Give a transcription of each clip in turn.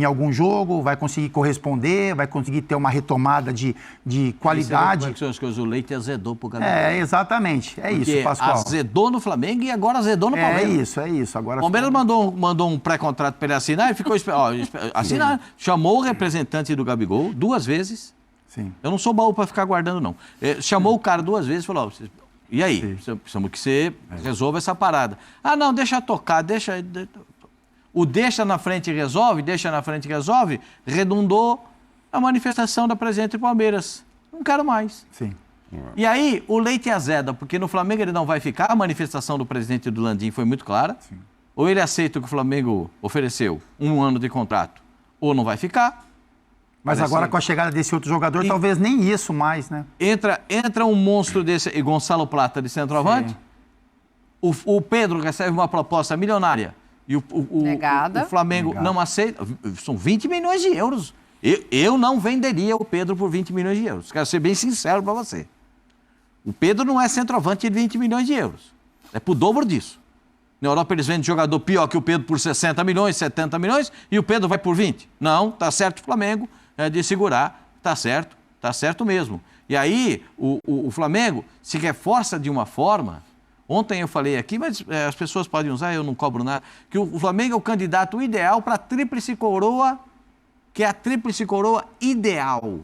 em algum jogo, vai conseguir corresponder, vai conseguir ter uma retomada de qualidade. Como é que são as coisas? O leite azedou pro Gabigol. Exatamente. É Porque isso, Pascoal. azedou no Flamengo e agora azedou no Palmeiras. É isso. Agora O Palmeiras mandou um pré-contrato para ele assinar e ficou assinar. Chamou o representante do Gabigol 2 vezes. Sim. Eu não sou baú para ficar guardando, não. Chamou o cara 2 vezes e falou, e aí? Precisamos que você resolva essa parada. Ah, não, deixa tocar, deixa... O deixa na frente e resolve, redundou a manifestação da presidente do Palmeiras. Não quero mais. Sim. E aí, o leite azeda, porque no Flamengo ele não vai ficar, a manifestação do presidente do Landim foi muito clara. Sim. Ou ele aceita o que o Flamengo ofereceu, 1 ano de contrato, ou não vai ficar. Mas agora com a chegada desse outro jogador, talvez nem isso mais, né? Entra um monstro desse, e Gonçalo Plata de centroavante, o Pedro recebe uma proposta milionária, e o Flamengo não aceita, são 20 milhões de euros. Eu não venderia o Pedro por 20 milhões de euros. Quero ser bem sincero para você. O Pedro não é centroavante de 20 milhões de euros. É por dobro disso. Na Europa eles vendem jogador pior que o Pedro por 60 milhões, 70 milhões, e o Pedro vai por 20. Não, tá certo o Flamengo de segurar. Tá certo mesmo. E aí o Flamengo se reforça de uma forma... Ontem eu falei aqui, mas as pessoas podem usar, eu não cobro nada, que o Flamengo é o candidato ideal para a tríplice coroa, que é a tríplice coroa ideal.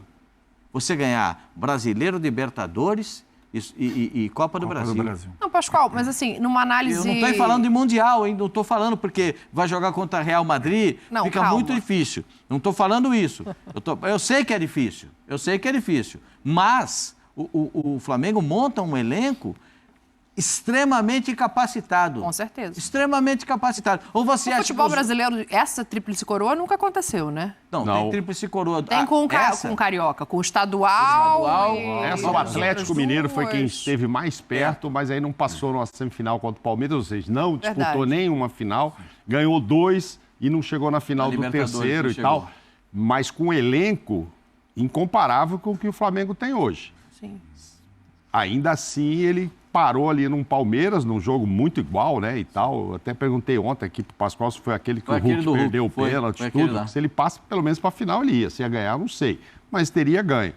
Você ganhar Brasileiro, Libertadores e Copa do Brasil. Não, Pascoal, mas assim, numa análise... Eu não estou falando de Mundial, hein? Não estou falando porque vai jogar contra Real Madrid, fica muito difícil. Não estou falando isso. Eu sei que é difícil, mas o Flamengo monta um elenco extremamente capacitado. Com certeza. Extremamente capacitado. Ou você acha futebol brasileiro, essa tríplice coroa nunca aconteceu, né? Não, tem tríplice coroa. Tem com o Carioca, com o estadual. O Atlético Mineiro foi quem esteve mais perto, mas aí não passou numa semifinal contra o Palmeiras, ou seja, não disputou nenhuma final, ganhou 2 e não chegou na final do terceiro e tal, mas com um elenco incomparável com o que o Flamengo tem hoje. Sim. Ainda assim, ele parou ali num Palmeiras, num jogo muito igual, né, e tal. Eu até perguntei ontem aqui pro Pascoal se foi aquele que o Hulk perdeu o pênalti, tudo. Se ele passa, pelo menos para a final ele ia. Se ia ganhar, não sei. Mas teria ganho.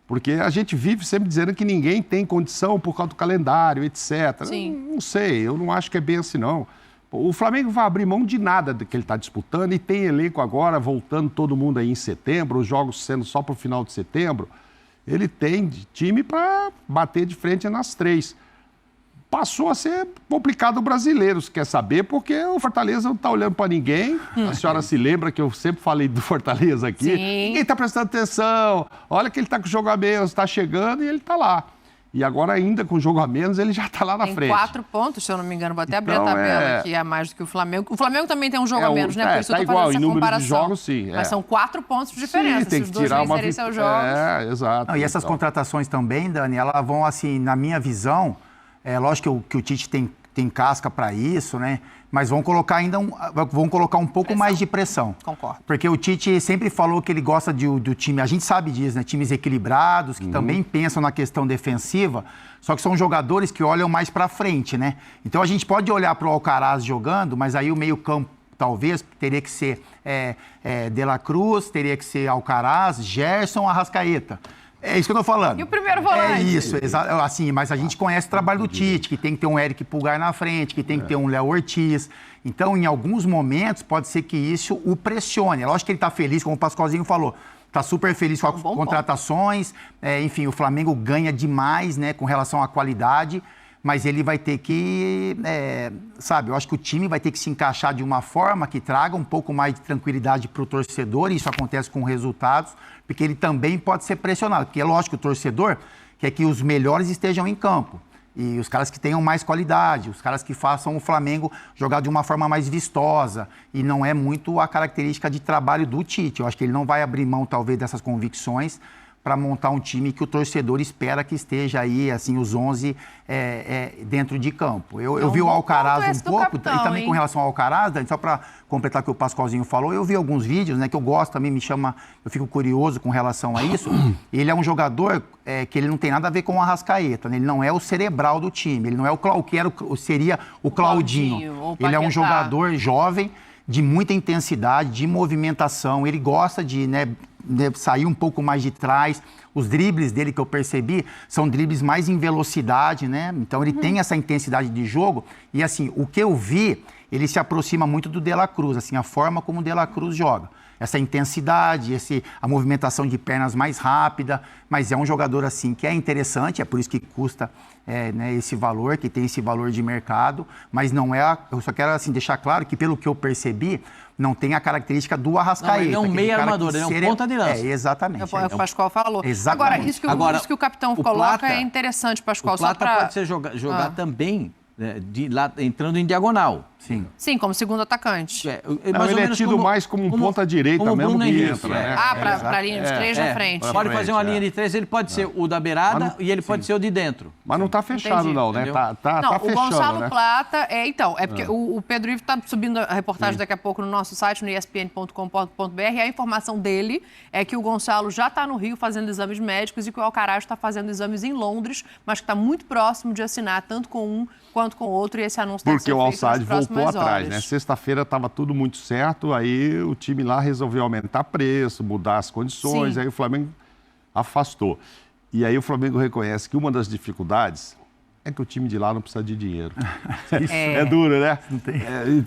Porque a gente vive sempre dizendo que ninguém tem condição por causa do calendário, etc. Sim. Não sei, eu não acho que é bem assim, não. O Flamengo vai abrir mão de nada que ele está disputando e tem elenco agora, voltando todo mundo aí em setembro, os jogos sendo só para o final de setembro. Ele tem time para bater de frente nas 3. Passou a ser complicado o brasileiro, se quer saber, porque o Fortaleza não está olhando para ninguém. A senhora se lembra que eu sempre falei do Fortaleza aqui? Sim. Ninguém está prestando atenção. Olha que ele está com o jogo a menos, está chegando e ele está lá. E agora, ainda com o jogo a menos, ele já está lá na frente. Tem 4 pontos, se eu não me engano. Vou até abrir a tabela, que é mais do que o Flamengo. O Flamengo também tem um jogo a menos, né? Por isso tá eu estou fazendo essa comparação. Em número de jogos, sim. Mas são 4 pontos de diferença. Sim, tem se os que dois tirar vencerem seus jogos. Exato. Não, e essas contratações também, Dani, elas vão, assim, na minha visão, lógico que o Tite tem casca para isso, né? Mas vão colocar um pouco mais de pressão. Concordo. Porque o Tite sempre falou que ele gosta do time, a gente sabe disso, né? Times equilibrados, que também pensam na questão defensiva, só que são jogadores que olham mais para frente, né? Então a gente pode olhar para o Alcaraz jogando, mas aí o meio-campo talvez teria que ser De La Cruz, teria que ser Alcaraz, Gerson, Arrascaeta. É isso que eu tô falando. E o primeiro volante? É isso, assim, mas a gente conhece o trabalho do Tite, que tem que ter um Eric Pulgar na frente, que tem que ter um Léo Ortiz. Então, em alguns momentos, pode ser que isso o pressione. É lógico que ele tá feliz, como o Pascoalzinho falou, tá super feliz com as contratações. Enfim, o Flamengo ganha demais, né, com relação à qualidade, mas ele vai ter que, eu acho que o time vai ter que se encaixar de uma forma que traga um pouco mais de tranquilidade para o torcedor, e isso acontece com resultados, porque ele também pode ser pressionado, porque é lógico que o torcedor quer que os melhores estejam em campo, e os caras que tenham mais qualidade, os caras que façam o Flamengo jogar de uma forma mais vistosa, e não é muito a característica de trabalho do Tite. Eu acho que ele não vai abrir mão, talvez, dessas convicções para montar um time que o torcedor espera que esteja aí, assim, os 11 dentro de campo. Eu vi o Alcaraz um pouco, e também com relação ao Alcaraz, só para completar o que o Pascoalzinho falou, eu vi alguns vídeos, né, que eu gosto também, eu fico curioso com relação a isso. Ele é um jogador que ele não tem nada a ver com o Arrascaeta, né? Ele não é o cerebral do time, ele não é o que seria o Claudinho. Ele é um jogador jovem, de muita intensidade, de movimentação. Ele gosta de sair um pouco mais de trás. Os dribles dele que eu percebi são dribles mais em velocidade, né? Então ele tem essa intensidade de jogo. E assim, o que eu vi, ele se aproxima muito do De La Cruz, assim, a forma como o De La Cruz joga. Essa intensidade, a movimentação de pernas mais rápida, mas é um jogador assim que é interessante, é por isso que custa esse valor, que tem esse valor de mercado, mas não é. Eu só quero assim, deixar claro que, pelo que eu percebi, não tem a característica do Arrascaeta. Não, ele é um meio armador, ele é um ponta de lança. Exatamente. É o que o Pascoal falou. Exatamente. Agora, isso que o capitão coloca é interessante, Pascoal. O Plata pode ser jogar também, entrando em diagonal. Sim, como segundo atacante. Ele é tido mais como um ponta-direita mesmo que entra, né? Para a linha de 3 na frente. Pode fazer uma linha de 3, ele pode ser o da beirada e ele pode ser o de dentro. Mas não está fechado, não, né? Tá o fechando, Gonçalo né? Plata, porque o Pedro Ivo está subindo a reportagem daqui a pouco no nosso site, no espn.com.br, e a informação dele é que o Gonçalo já está no Rio fazendo exames médicos e que o Alcaraz está fazendo exames em Londres, mas que está muito próximo de assinar tanto com um quanto com o outro, e esse anúncio tem que ser feito nas próximas horas. Porque o Al-Sadd voltou atrás, né? Sexta-feira estava tudo muito certo, aí o time lá resolveu aumentar preço, mudar as condições, aí o Flamengo afastou. E aí o Flamengo reconhece que uma das dificuldades é que o time de lá não precisa de dinheiro. É duro, né?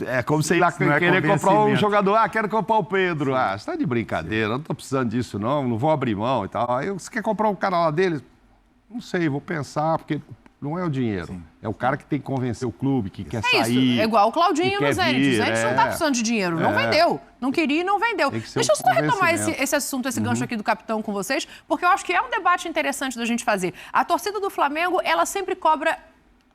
É como você ir lá querer comprar um jogador. Quero comprar o Pedro. Você está de brincadeira, não estou precisando disso não vou abrir mão e tal. Aí você quer comprar um cara lá dele? Não sei, vou pensar, porque... Não é o dinheiro, é o cara que tem que convencer o clube, que quer sair. Isso, é igual o Claudinho no Zenit. O Zenit não está precisando de dinheiro, não vendeu. Não queria e não vendeu. Deixa eu só retomar esse assunto, esse gancho aqui do capitão com vocês, porque eu acho que é um debate interessante da gente fazer. A torcida do Flamengo, ela sempre cobra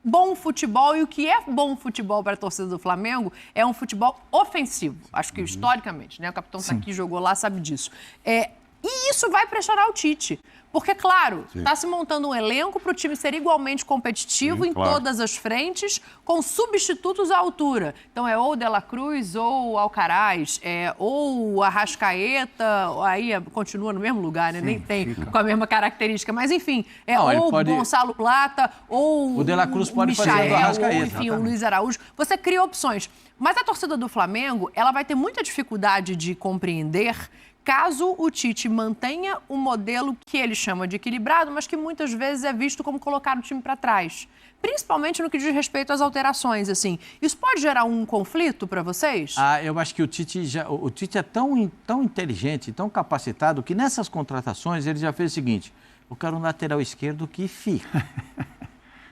bom futebol, e o que é bom futebol para a torcida do Flamengo é um futebol ofensivo. Acho que historicamente, né? O capitão está aqui, jogou lá, sabe disso. E isso vai pressionar o Tite. Porque, claro, está se montando um elenco para o time ser igualmente competitivo em todas as frentes, com substitutos à altura. Então, é ou o De La Cruz, ou o Alcaraz, ou o Arrascaeta, aí continua no mesmo lugar, né? Nem tem com a mesma característica. Mas, enfim, ou o Gonçalo Plata, ou o De La Cruz pode Michael, fazer o Arrascaeta. ou, enfim, o Luiz Araújo. Você cria opções. Mas a torcida do Flamengo, ela vai ter muita dificuldade de compreender caso o Tite mantenha um modelo que ele chama de equilibrado, mas que muitas vezes é visto como colocar o time para trás. Principalmente no que diz respeito às alterações, assim. Isso pode gerar um conflito para vocês? Eu acho que o Tite é tão inteligente, tão capacitado, que nessas contratações ele já fez o seguinte: eu quero um lateral esquerdo que fica.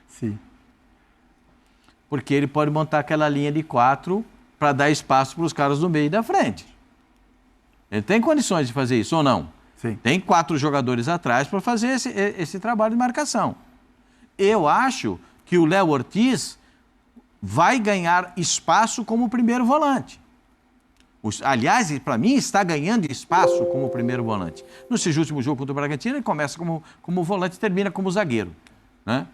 Sim. Porque ele pode montar aquela linha de 4 para dar espaço para os caras do meio e da frente. Ele tem condições de fazer isso ou não? Sim. Tem 4 jogadores atrás para fazer esse trabalho de marcação. Eu acho que o Léo Ortiz vai ganhar espaço como primeiro volante. Aliás, para mim, está ganhando espaço como primeiro volante. Nesse último jogo contra o Bragantino, ele começa como volante e termina como zagueiro, né?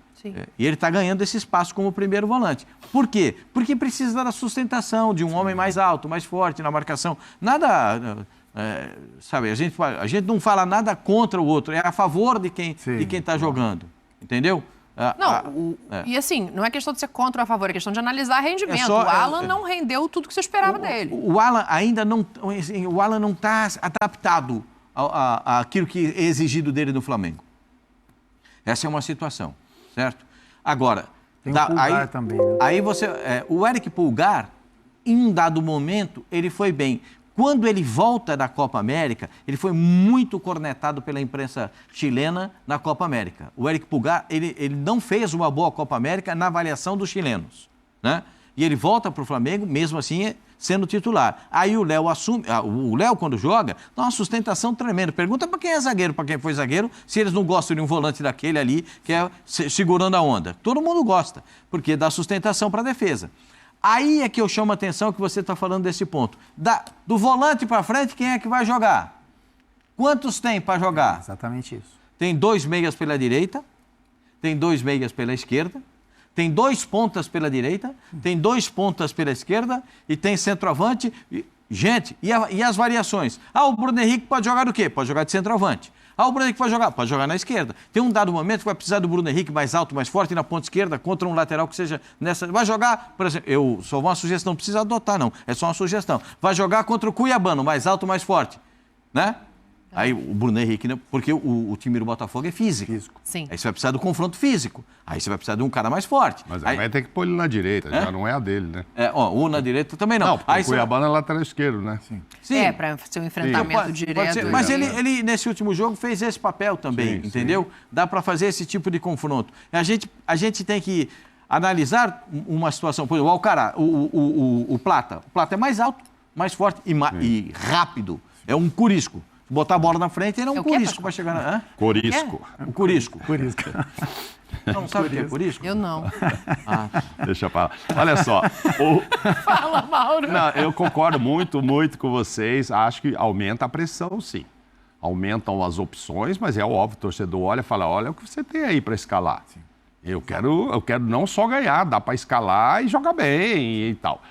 E ele está ganhando esse espaço como primeiro volante. Por quê? Porque precisa da sustentação de um homem mais alto, mais forte na marcação. Nada... sabe, a gente não fala nada contra o outro, é a favor de quem está jogando, entendeu? E assim, não é questão de ser contra ou a favor, é questão de analisar rendimento. O Alan não rendeu tudo que você esperava dele. O Alan ainda não está adaptado àquilo que é exigido dele no Flamengo. Essa é uma situação, certo? Agora, tem o Pulgar também, né? Aí o Eric Pulgar, em um dado momento, ele foi bem. Quando ele volta da Copa América, ele foi muito cornetado pela imprensa chilena na Copa América. O Eric Pulgar, ele não fez uma boa Copa América na avaliação dos chilenos, né? E ele volta para o Flamengo, mesmo assim, sendo titular. Aí o Léo assume, o Léo, quando joga, dá uma sustentação tremenda. Pergunta para quem é zagueiro, para quem foi zagueiro, se eles não gostam de um volante daquele ali, que é segurando a onda. Todo mundo gosta, porque dá sustentação para a defesa. Aí é que eu chamo a atenção que você está falando desse ponto. Do volante para frente, quem é que vai jogar? Quantos tem para jogar? Exatamente isso. Tem 2 meias pela direita, tem 2 meias pela esquerda, tem 2 pontas pela direita, tem 2 pontas pela esquerda e tem centroavante. Gente, e as variações? O Bruno Henrique pode jogar do quê? Pode jogar de centroavante. Ah, o Bruno Henrique pode jogar na esquerda. Tem um dado momento que vai precisar do Bruno Henrique mais alto, mais forte na ponta esquerda, contra um lateral que seja nessa... Vai jogar, por exemplo, só uma sugestão, não precisa adotar não, é só uma sugestão. Vai jogar contra o Cuiabano, mais alto, mais forte, né? Aí o Bruno Henrique, né? Porque o time do Botafogo é físico. Sim. Aí você vai precisar do confronto físico. Aí você vai precisar de um cara mais forte. Mas aí vai ter que pôr ele na direita, já não é a dele, né? O na direita também não. Não, porque o Cuiabano é lateral esquerdo, né? Sim. Para ser um enfrentamento direto. Pode ser. Mas ele, nesse último jogo, fez esse papel também, entendeu? Dá para fazer esse tipo de confronto. A gente tem que analisar uma situação. Por exemplo, o Alcará, o Plata. O Plata é mais alto, mais forte e rápido. É um curisco. Botar a bola na frente, ele é um curisco para chegar na... Corisco. O curisco. Curisco. Não sabe o que é curisco? Eu não. Deixa eu falar. Olha só. Fala, Mauro. Não, eu concordo muito com vocês. Acho que aumenta a pressão, sim. Aumentam as opções, mas é óbvio, o torcedor olha e fala, olha o que você tem aí para escalar. Sim. Eu quero não só ganhar, dá para escalar e jogar bem e tal.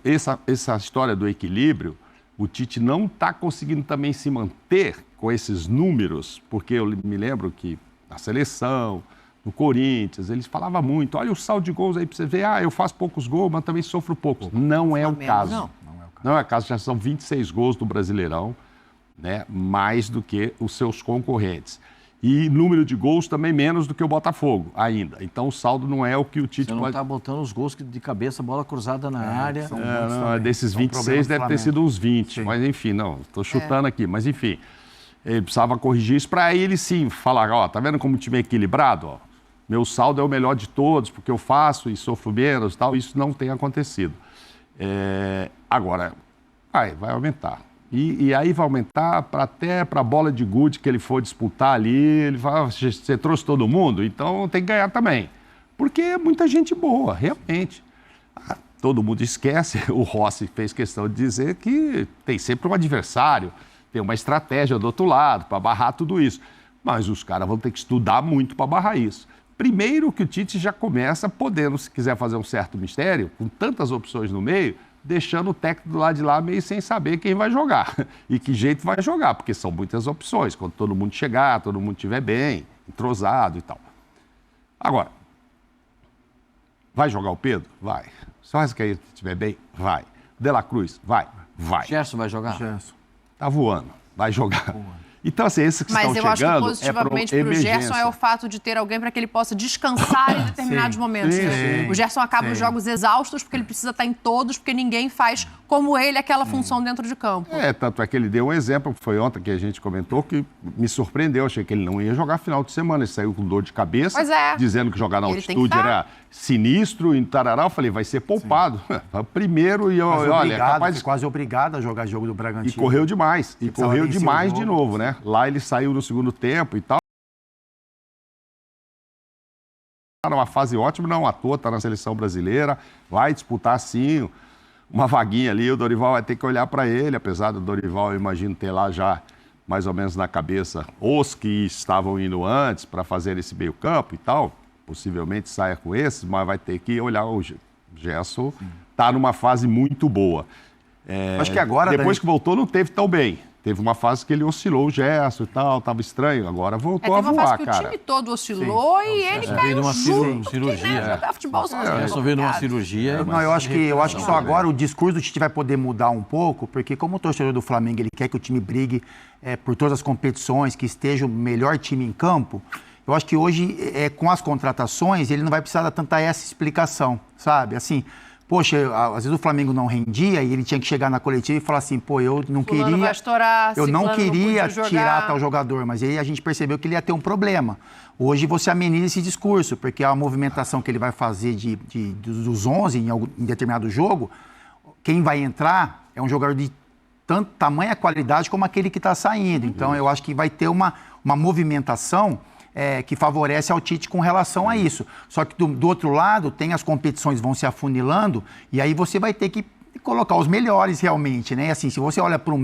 Essa história do equilíbrio, o Tite não está conseguindo também se manter com esses números, porque eu me lembro que na seleção, no Corinthians, eles falavam muito, olha o saldo de gols aí para você ver, eu faço poucos gols, mas também sofro poucos. Não é o caso. Não é o caso, já são 26 gols do Brasileirão, né, mais do que os seus concorrentes. E número de gols também menos do que o Botafogo ainda. Então o saldo não é o que o Tite pode... Você não está botando os gols de cabeça, bola cruzada na área. Desses 26 deve ter sido uns 20. Sim. Mas enfim, não, estou chutando aqui. Mas enfim, ele precisava corrigir isso para ele sim falar, tá vendo como o time é equilibrado? Meu saldo é o melhor de todos, porque eu faço e sofro menos e tal. Isso não tem acontecido. Agora, vai aumentar. E aí vai aumentar até para a bola de gude que ele for disputar ali. Ele fala, você trouxe todo mundo, então tem que ganhar também. Porque é muita gente boa, realmente. Todo mundo esquece, o Rossi fez questão de dizer que tem sempre um adversário, tem uma estratégia do outro lado para barrar tudo isso. Mas os caras vão ter que estudar muito para barrar isso. Primeiro que o Tite já começa podendo, se quiser fazer um certo mistério, com tantas opções no meio, deixando o técnico do lado de lá meio sem saber quem vai jogar e que jeito vai jogar, porque são muitas opções. Quando todo mundo chegar, todo mundo estiver bem, entrosado e tal. Agora, vai jogar o Pedro? Vai. Só que aí estiver bem? Vai. De La Cruz? Vai. Gerson vai jogar? Gerson. Tá voando. Vai jogar. Então, assim, esses que estão chegando... Mas eu acho que positivamente para o Gerson é o fato de ter alguém para que ele possa descansar em determinados momentos. Sim. O Gerson acaba os jogos exaustos porque ele precisa estar em todos, porque ninguém faz como ele aquela função dentro de campo. Tanto é que ele deu um exemplo, que foi ontem que a gente comentou, que me surpreendeu. Achei que ele não ia jogar final de semana. Ele saiu com dor de cabeça, dizendo que jogar na altitude era sinistro e tarará. Eu falei, vai ser poupado. Primeiro e olha, capaz... quase obrigado a jogar jogo do Bragantino. E correu demais. E correu demais de novo, né? Lá ele saiu no segundo tempo e tal. Está numa fase ótima, não à toa, está na seleção brasileira, vai disputar sim uma vaguinha ali, o Dorival vai ter que olhar para ele, apesar do Dorival, eu imagino, ter lá já mais ou menos na cabeça os que estavam indo antes para fazer esse meio campo e tal, possivelmente saia com esses, mas vai ter que olhar o Gerson, está numa fase muito boa. Acho que agora... Depois que voltou, não teve tão bem. Teve uma fase que ele oscilou o Gerson e tal, estava estranho, agora voltou a voar, cara. Teve uma fase que o time todo oscilou e ele caiu junto. Cirurgia. Futebol Gerson veio numa cirurgia. Não, eu acho que só agora o discurso do Tite vai poder mudar um pouco, porque como o torcedor do Flamengo, ele quer que o time brigue por todas as competições, que esteja o melhor time em campo, eu acho que hoje, com as contratações, ele não vai precisar dar tanta essa explicação, sabe? Assim... Poxa, às vezes o Flamengo não rendia e ele tinha que chegar na coletiva e falar assim, eu não queria... vai estourar, eu não queria tirar tal jogador, mas aí a gente percebeu que ele ia ter um problema. Hoje você ameniza esse discurso, porque a movimentação que ele vai fazer dos 11 em determinado jogo, quem vai entrar é um jogador de tanto tamanha qualidade como aquele que está saindo. Então eu acho que vai ter uma movimentação... que favorece ao Tite com relação a isso. Só que do outro lado, tem as competições vão se afunilando e aí você vai ter que colocar os melhores realmente, né? Assim, se você olha para o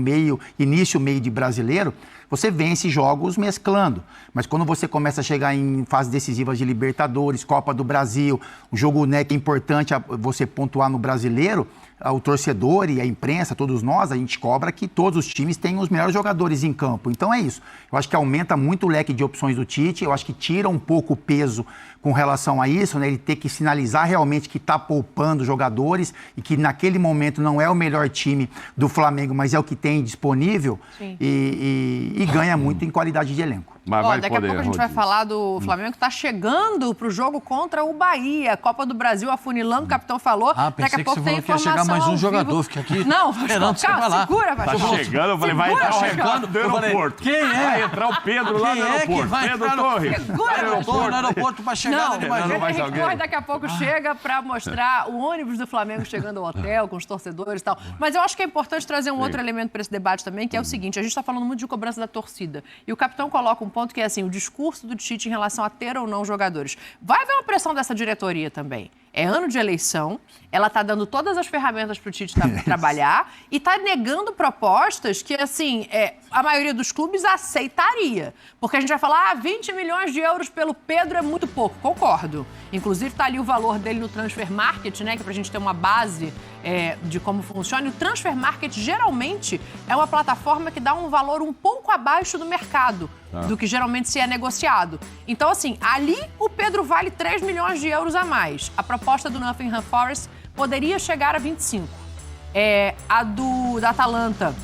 início de brasileiro, você vence jogos mesclando. Mas quando você começa a chegar em fases decisivas de Libertadores, Copa do Brasil, o jogo, né, que é importante você pontuar no brasileiro, o torcedor e a imprensa, todos nós, a gente cobra que todos os times tenham os melhores jogadores em campo. Então é isso. Eu acho que aumenta muito o leque de opções do Tite, eu acho que tira um pouco o peso com relação a isso, né? Ele ter que sinalizar realmente que está poupando jogadores e que naquele momento não é o melhor time do Flamengo, mas é o que tem disponível e ganha muito em qualidade de elenco. Mas daqui a pouco a gente vai falar do Flamengo que está chegando para o jogo contra o Bahia. Copa do Brasil afunilando, o capitão falou. Daqui a pouco tem informação. Chegar mais um jogador, fica aqui. Não, esperando você falar. Segura, Vasco. Tá chegando, eu falei, vai entrar o recado do aeroporto. Quem é? Vai entrar o Pedro lá no aeroporto. Pedro Torres. Segura, no aeroporto para chegar. Não, daqui a pouco chega para mostrar o ônibus do Flamengo chegando ao hotel com os torcedores e tal. Mas eu acho que é importante trazer um outro elemento para esse debate também, que é o seguinte, a gente está falando muito de cobrança da torcida. E o capitão coloca um ponto que é assim, o discurso do Tite em relação a ter ou não jogadores. Vai haver uma pressão dessa diretoria também. É ano de eleição, ela está dando todas as ferramentas para o Tite trabalhar e está negando propostas que, assim, a maioria dos clubes aceitaria. Porque a gente vai falar, 20 milhões de euros pelo Pedro é muito pouco. Concordo. Inclusive, está ali o valor dele no Transfer Market, né, que é para a gente ter uma base de como funciona. E o Transfer Market, geralmente, é uma plataforma que dá um valor um pouco abaixo do mercado, do que geralmente se é negociado. Então, assim, ali o Pedro vale 3 milhões de euros a mais. A proposta do Nottingham Forest poderia chegar a 25. A da Atalanta,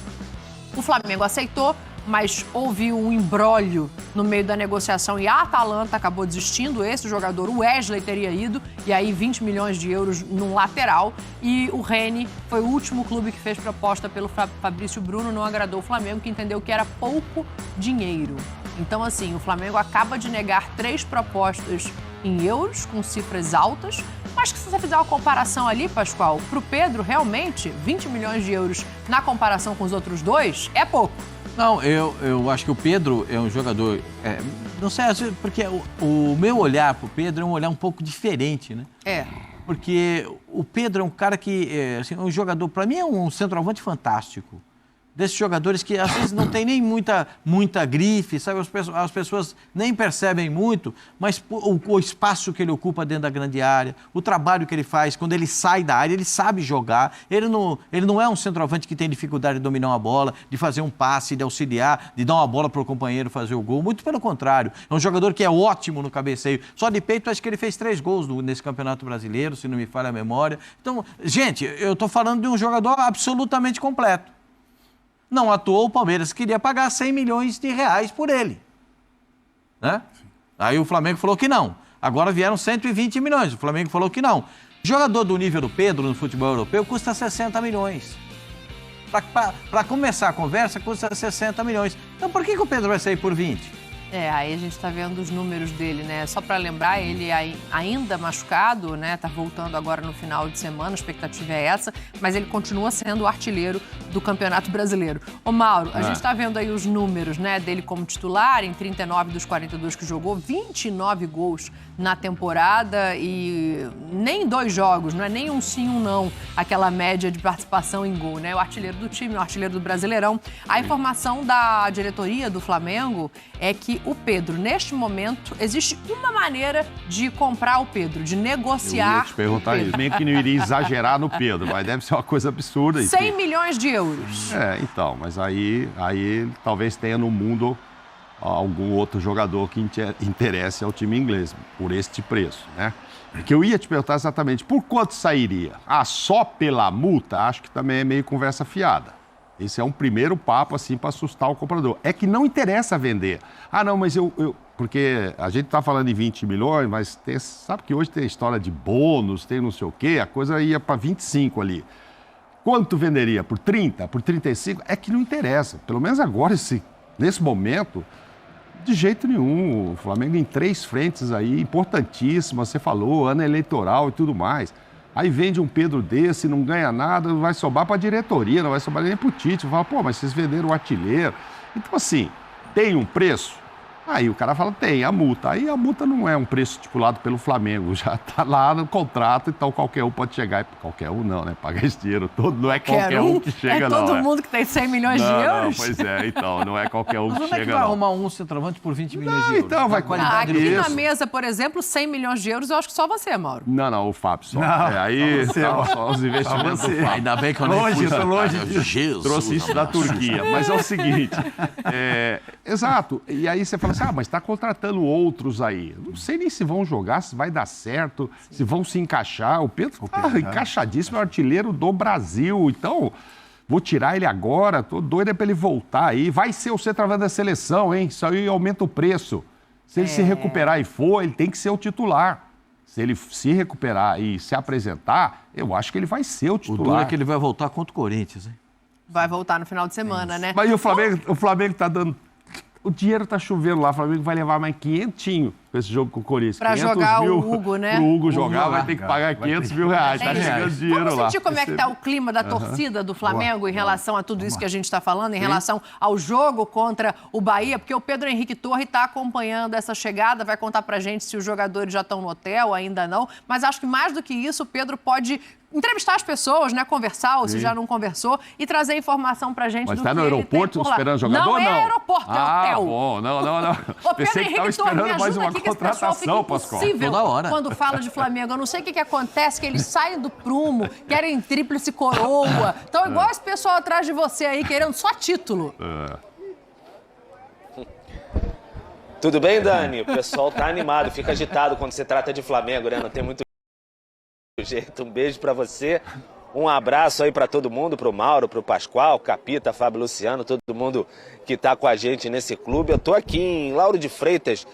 o Flamengo aceitou, mas houve um imbróglio no meio da negociação e a Atalanta acabou desistindo. Esse jogador, o Wesley, teria ido, e aí 20 milhões de euros num lateral. E o Rennes foi o último clube que fez proposta pelo Fabrício Bruno, não agradou o Flamengo, que entendeu que era pouco dinheiro. Então, assim, o Flamengo acaba de negar 3 propostas em euros, com cifras altas, mas que se você fizer uma comparação ali, Pascoal, para o Pedro, realmente, 20 milhões de euros na comparação com os outros 2 é pouco. Não, eu acho que o Pedro é um jogador... não sei, porque o meu olhar para o Pedro é um olhar um pouco diferente, né? Porque o Pedro é um cara que... assim, um jogador, para mim, é um centroavante fantástico. Desses jogadores que às vezes não tem nem muita grife, sabe? As pessoas nem percebem muito, mas o espaço que ele ocupa dentro da grande área, o trabalho que ele faz, quando ele sai da área, ele sabe jogar. Ele não é um centroavante que tem dificuldade de dominar uma bola, de fazer um passe, de auxiliar, de dar uma bola para o companheiro fazer o gol. Muito pelo contrário. É um jogador que é ótimo no cabeceio. Só de peito, acho que ele fez 3 gols nesse Campeonato Brasileiro, se não me falha a memória. Então, gente, eu estou falando de um jogador absolutamente completo. Não à toa, o Palmeiras queria pagar 100 milhões de reais por ele. Né? Aí o Flamengo falou que não. Agora vieram 120 milhões. O Flamengo falou que não. Jogador do nível do Pedro no futebol europeu custa 60 milhões. Para começar a conversa, custa 60 milhões. Então por que o Pedro vai sair por 20? Aí a gente está vendo os números dele, né? Só para lembrar, ele ainda machucado, né? Tá voltando agora no final de semana, a expectativa é essa, mas ele continua sendo o artilheiro do Campeonato Brasileiro. Ô Mauro, a gente está vendo aí os números, né, dele como titular, em 39 dos 42 que jogou, 29 gols na temporada e nem 2 jogos, não é nem um sim, um não, aquela média de participação em gol, né? O artilheiro do time, o artilheiro do Brasileirão. A informação da diretoria do Flamengo é que o Pedro, neste momento, existe uma maneira de comprar o Pedro, de negociar. Eu ia te perguntar isso. Meio que não iria exagerar no Pedro, mas deve ser uma coisa absurda. 100 milhões de euros. Então, mas aí talvez tenha no mundo algum outro jogador que interesse ao time inglês, por este preço, né? Que eu ia te perguntar exatamente, por quanto sairia? Só pela multa? Acho que também é meio conversa fiada. Esse é um primeiro papo, assim, para assustar o comprador. É que não interessa vender. Não, mas porque a gente está falando em 20 milhões, mas sabe que hoje tem história de bônus, tem não sei o quê, a coisa ia para 25 ali. Quanto venderia? Por 30? Por 35? É que não interessa. Pelo menos agora, nesse momento, de jeito nenhum. O Flamengo em 3 frentes aí, importantíssimas, você falou, ano eleitoral e tudo mais. Aí vende um Pedro desse, não ganha nada, vai sobrar para a diretoria, não vai sobrar nem para o Tite. Fala, mas vocês venderam o artilheiro. Então, assim, tem um preço? Aí o cara fala, tem a multa. Aí a multa não é um preço estipulado pelo Flamengo, já está lá no contrato, então qualquer um pode chegar. Qualquer um não, né? Pagar esse dinheiro todo, não é qualquer um que chega, não. É todo mundo que tem 100 milhões de euros? Não, pois é, então, não é qualquer um que chega, não. Como é que vai arrumar um centroavante por 20 milhões de euros? Então, vai qualidade aqui na mesa, por exemplo, 100 milhões de euros, eu acho que só você, Mauro. Não, o Fábio só. Não, aí só os investimentos do Fábio. Ainda bem que eu longe, não fui. longe disso. Jesus, trouxe isso da Turquia. Mas é o seguinte, exato, e aí você fala assim, mas está contratando outros aí. Não sei nem se vão jogar, se vai dar certo, se vão se encaixar. O Pedro está encaixadíssimo, é o artilheiro do Brasil. Então, vou tirar ele agora, tô doido para ele voltar aí. Vai ser o centroavante da seleção, hein? Isso aí aumenta o preço. Se ele se recuperar e for, ele tem que ser o titular. Se ele se recuperar e se apresentar, eu acho que ele vai ser o titular. O duro é que ele vai voltar contra o Corinthians, hein? Vai voltar no final de semana, né? Mas e o Flamengo tá dando... O dinheiro tá chovendo lá, o Flamengo vai levar mais 500 para esse jogo com o Corinthians. Para jogar o Hugo, né? Pro Hugo jogar, vai ter que pagar 500 mil reais. Tá chegando dinheiro lá. Vamos sentir como é que tá o clima da torcida do Flamengo em relação a tudo isso que a gente está falando, em relação ao jogo contra o Bahia, porque o Pedro Henrique Torre está acompanhando essa chegada, vai contar pra gente se os jogadores já estão no hotel, ainda não, mas acho que mais do que isso, o Pedro pode entrevistar as pessoas, né, conversar, ou se já não conversou, e trazer informação pra gente. Mas do tá no que aeroporto esperando o jogador não ou não? Não é aeroporto, é hotel. Bom, não. Ô, Pensei que estava esperando mais uma contratação, Pascoal. Toda hora. Quando fala de Flamengo, eu não sei o que acontece, que eles saem do prumo, querem tríplice coroa. Então, igual esse pessoal atrás de você aí, querendo só título. Tudo bem, Dani? O pessoal tá animado, fica agitado quando se trata de Flamengo, né? Não tem muito jeito. Um beijo pra você. Um abraço aí pra todo mundo, pro Mauro, pro Pascoal, Capita, Fábio Luciano, todo mundo que tá com a gente nesse clube. Eu tô aqui em Lauro de Freitas,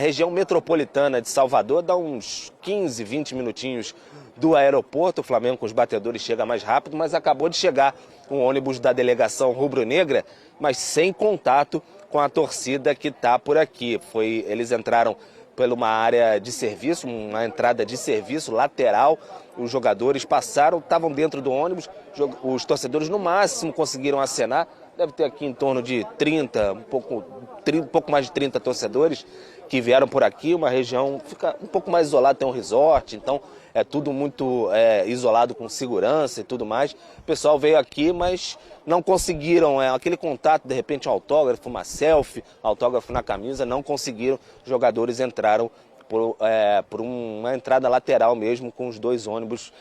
região metropolitana de Salvador, dá uns 15, 20 minutinhos do aeroporto. O Flamengo com os batedores chega mais rápido, mas acabou de chegar um ônibus da delegação rubro-negra, mas sem contato com a torcida que tá por aqui. Eles entraram por uma área de serviço, uma entrada de serviço lateral. Os jogadores passaram, estavam dentro do ônibus, os torcedores no máximo conseguiram acenar. Deve ter aqui em torno de 30, um pouco mais de 30 torcedores que vieram por aqui. Uma região fica um pouco mais isolada, tem um resort, então é tudo muito isolado, com segurança e tudo mais. O pessoal veio aqui, mas não conseguiram aquele contato, de repente um autógrafo, uma selfie, autógrafo na camisa, não conseguiram. Os jogadores entraram por uma entrada lateral mesmo, com os dois ônibus,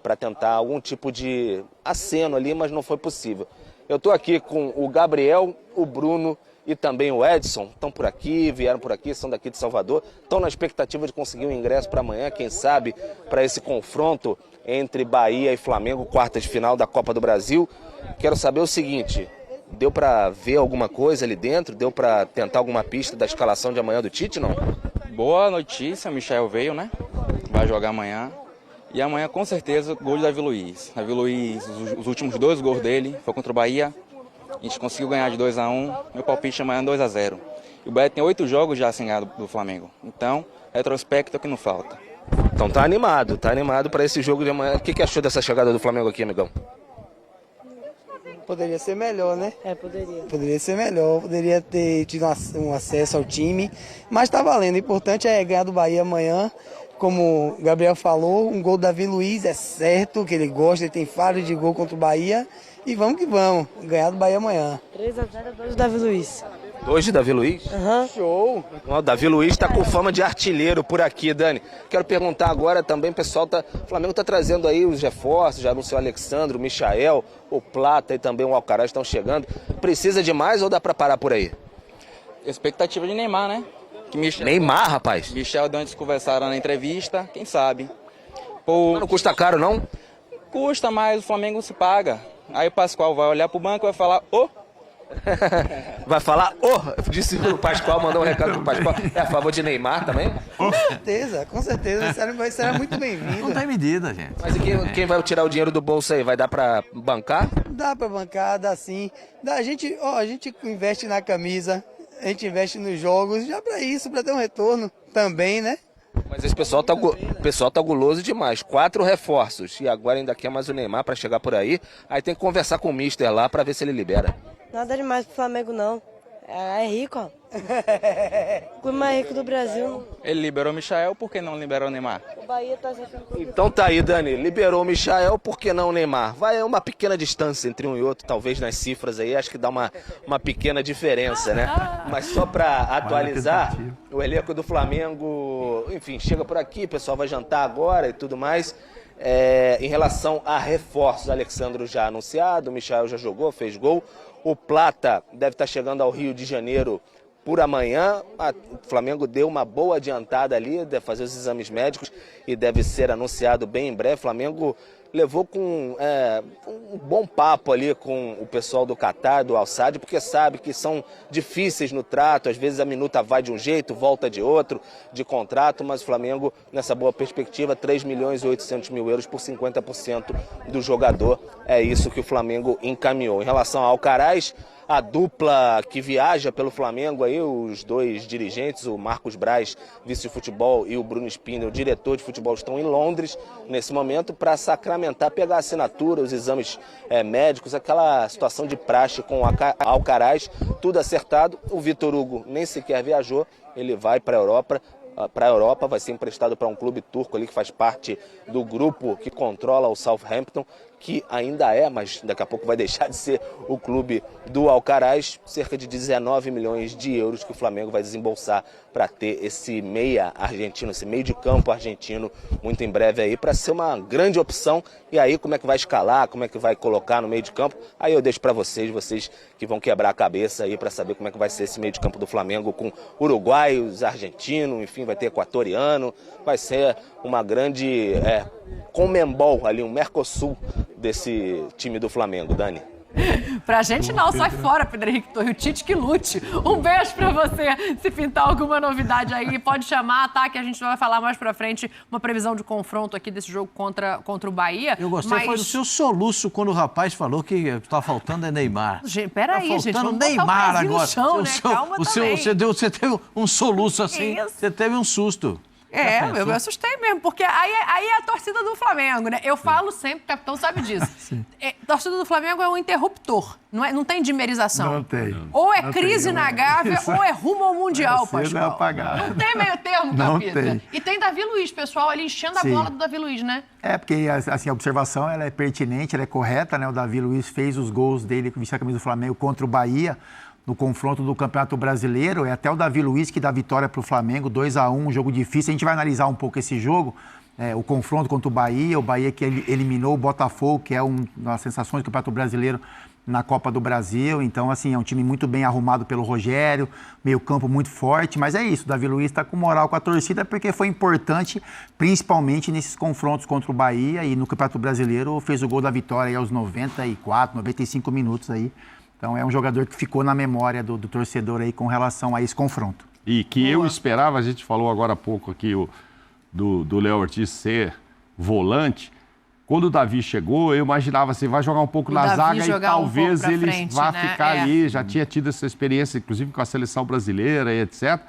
para tentar algum tipo de aceno ali, mas não foi possível. Eu estou aqui com o Gabriel, o Bruno e também o Edson. Estão por aqui, vieram por aqui, são daqui de Salvador. Estão na expectativa de conseguir um ingresso para amanhã, quem sabe, para esse confronto entre Bahia e Flamengo, quartas de final da Copa do Brasil. Quero saber o seguinte, deu para ver alguma coisa ali dentro? Deu para tentar alguma pista da escalação de amanhã do Tite, não? Boa notícia, o Michel veio, né? Vai jogar amanhã. E amanhã, com certeza, gol de Davi Luiz. Davi Luiz, os últimos 2 gols dele foi contra o Bahia. A gente conseguiu ganhar de 2-1. Meu palpite amanhã é 2-0. E o Bahia tem 8 jogos já sem ganhar do Flamengo. Então, retrospecto é o que não falta. Então tá animado para esse jogo de amanhã. O que achou dessa chegada do Flamengo aqui, amigão? Poderia ser melhor, né? Poderia. Poderia ser melhor, poderia ter tido um acesso ao time. Mas tá valendo, o importante é ganhar do Bahia amanhã. Como o Gabriel falou, um gol do Davi Luiz é certo, que ele gosta, ele tem faro de gol contra o Bahia. E vamos que vamos, ganhar do Bahia amanhã. 3-0, 2 do Davi Luiz. 2 de Davi Luiz? Show! O Davi Luiz está com fama de artilheiro por aqui, Dani. Quero perguntar agora também, pessoal, o Flamengo está trazendo aí os reforços, já anunciou o Alexandre, o Michael, o Plata e também o Alcaraz estão chegando. Precisa de mais ou dá para parar por aí? Expectativa de Neymar, né? Neymar, rapaz? Michel e Dantes conversaram na entrevista, quem sabe. Não custa caro, não? Custa, mas o Flamengo se paga. Aí o Pascoal vai olhar pro banco e vai falar, Vai falar, disse o Pascoal, mandou um recado pro Pascoal. É a favor de Neymar também? Com certeza, será muito bem-vindo. Não tem medida, gente. Mas e quem vai tirar o dinheiro do bolso aí? Vai dar pra bancar? Dá pra bancar, dá sim. A gente investe na camisa, a gente investe nos jogos, já pra isso, pra ter um retorno também, né? Mas esse pessoal tá guloso demais. 4 reforços. E agora ainda quer mais o Neymar pra chegar por aí. Aí tem que conversar com o mister lá pra ver se ele libera. Nada demais pro Flamengo, não. É rico, ó. O clube mais rico do Brasil. Ele liberou o Michael, por que não liberou o Neymar? O Bahia tá sendo... Então tá aí, Dani. Liberou o Michael, por que não o Neymar? Vai uma pequena distância entre um e outro, talvez nas cifras aí, acho que dá uma pequena diferença, né? Mas só pra atualizar, o elenco do Flamengo, enfim, chega por aqui, o pessoal vai jantar agora e tudo mais. Em relação a reforços, Alexandro já anunciado, o Michael já jogou, fez gol. O Plata deve estar chegando ao Rio de Janeiro por amanhã. O Flamengo deu uma boa adiantada ali, deve fazer os exames médicos e deve ser anunciado bem em breve. O Flamengo levou com um bom papo ali com o pessoal do Qatar, do Al Sadd, porque sabe que são difíceis no trato, às vezes a minuta vai de um jeito, volta de outro, de contrato, mas o Flamengo, nessa boa perspectiva, 3.800.000 euros por 50% do jogador, é isso que o Flamengo encaminhou. Em relação ao Alcaraz, a dupla que viaja pelo Flamengo aí, os dois dirigentes, o Marcos Braz, vice de futebol, e o Bruno Spindel, o diretor de futebol, estão em Londres nesse momento para sacramentar, pegar a assinatura, os exames médicos, aquela situação de praxe com o Alcaraz, tudo acertado. O Vitor Hugo nem sequer viajou, ele vai para a Europa, vai ser emprestado para um clube turco ali que faz parte do grupo que controla o Southampton, que ainda mas daqui a pouco vai deixar de ser o clube do Alcaraz. Cerca de 19 milhões de euros que o Flamengo vai desembolsar para ter esse meia argentino, esse meio de campo argentino, muito em breve aí, para ser uma grande opção. E aí como é que vai escalar, como é que vai colocar no meio de campo, aí eu deixo para vocês que vão quebrar a cabeça aí para saber como é que vai ser esse meio de campo do Flamengo, com uruguaios, argentino, enfim, vai ter equatoriano, vai ser uma grande Conmebol ali, um Mercosul desse time do Flamengo, Dani. Pra gente não, sai fora, Pedro Henrique Torre, o Tite que lute. Um beijo pra você. Se pintar alguma novidade aí, pode chamar, tá? Que a gente vai falar mais pra frente uma previsão de confronto aqui desse jogo contra o Bahia. Eu gostei, foi do seu soluço quando o rapaz falou que tá faltando Neymar. Gente, peraí, tá gente, faltando vamos Neymar botar o agora. no chão, né? Calma também. Você teve um soluço assim, você teve um susto. Eu me assustei mesmo, porque aí é a torcida do Flamengo, né? Eu falo sempre, o capitão sabe disso. Torcida do Flamengo é um interruptor, não tem dimerização. Não tem. Ou é crise na Gávea, ou é rumo ao Mundial, Pascoal. Não tem meio termo, capita. E tem Davi Luiz, pessoal, ali enchendo a bola do Davi Luiz, né? Porque assim, a observação ela é pertinente, ela é correta, né? O Davi Luiz fez os gols dele com a camisa do Flamengo contra o Bahia, no confronto do Campeonato Brasileiro. É até o Davi Luiz que dá vitória para o Flamengo, 2-1, um jogo difícil. A gente vai analisar um pouco esse jogo, o confronto contra o Bahia que eliminou o Botafogo, que é uma das sensações do Campeonato Brasileiro na Copa do Brasil. Então, assim, é um time muito bem arrumado pelo Rogério, meio campo muito forte, mas é isso, o Davi Luiz está com moral com a torcida porque foi importante, principalmente nesses confrontos contra o Bahia, e no Campeonato Brasileiro fez o gol da vitória aí aos 94, 95 minutos aí. Então é um jogador que ficou na memória do torcedor aí com relação a esse confronto. E que eu esperava, a gente falou agora há pouco aqui do Léo Ortiz ser volante. Quando o Davi chegou, eu imaginava assim, vai jogar um pouco na zaga e talvez ele vá ficar ali. Já tinha tido essa experiência, inclusive com a seleção brasileira e etc.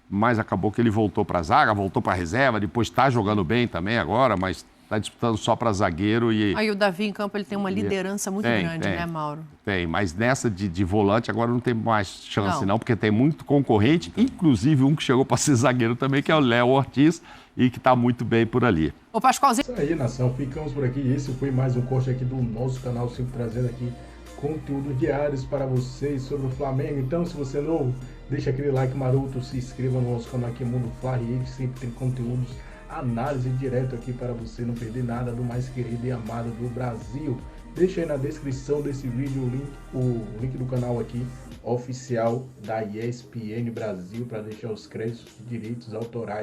Mas acabou que ele voltou para a zaga, voltou para a reserva, depois está jogando bem também agora, mas está disputando só para zagueiro. Aí o Davi em campo ele tem uma liderança muito grande, né, Mauro? Tem, mas nessa de volante agora não tem mais chance não, porque tem muito concorrente, inclusive um que chegou para ser zagueiro também, que é o Léo Ortiz, e que está muito bem por ali. Ô, Pascoalzinho. Isso aí, nação, ficamos por aqui. Esse foi mais um corte aqui do nosso canal, sempre trazendo aqui conteúdos diários para vocês sobre o Flamengo. Então, se você é novo, deixa aquele like maroto, se inscreva no nosso canal aqui, Mundo Fla, e ele sempre tem conteúdos, análise direto aqui para você não perder nada do mais querido e amado do Brasil. Deixa aí na descrição desse vídeo o link do canal aqui, oficial da ESPN Brasil, para deixar os créditos de direitos autorais.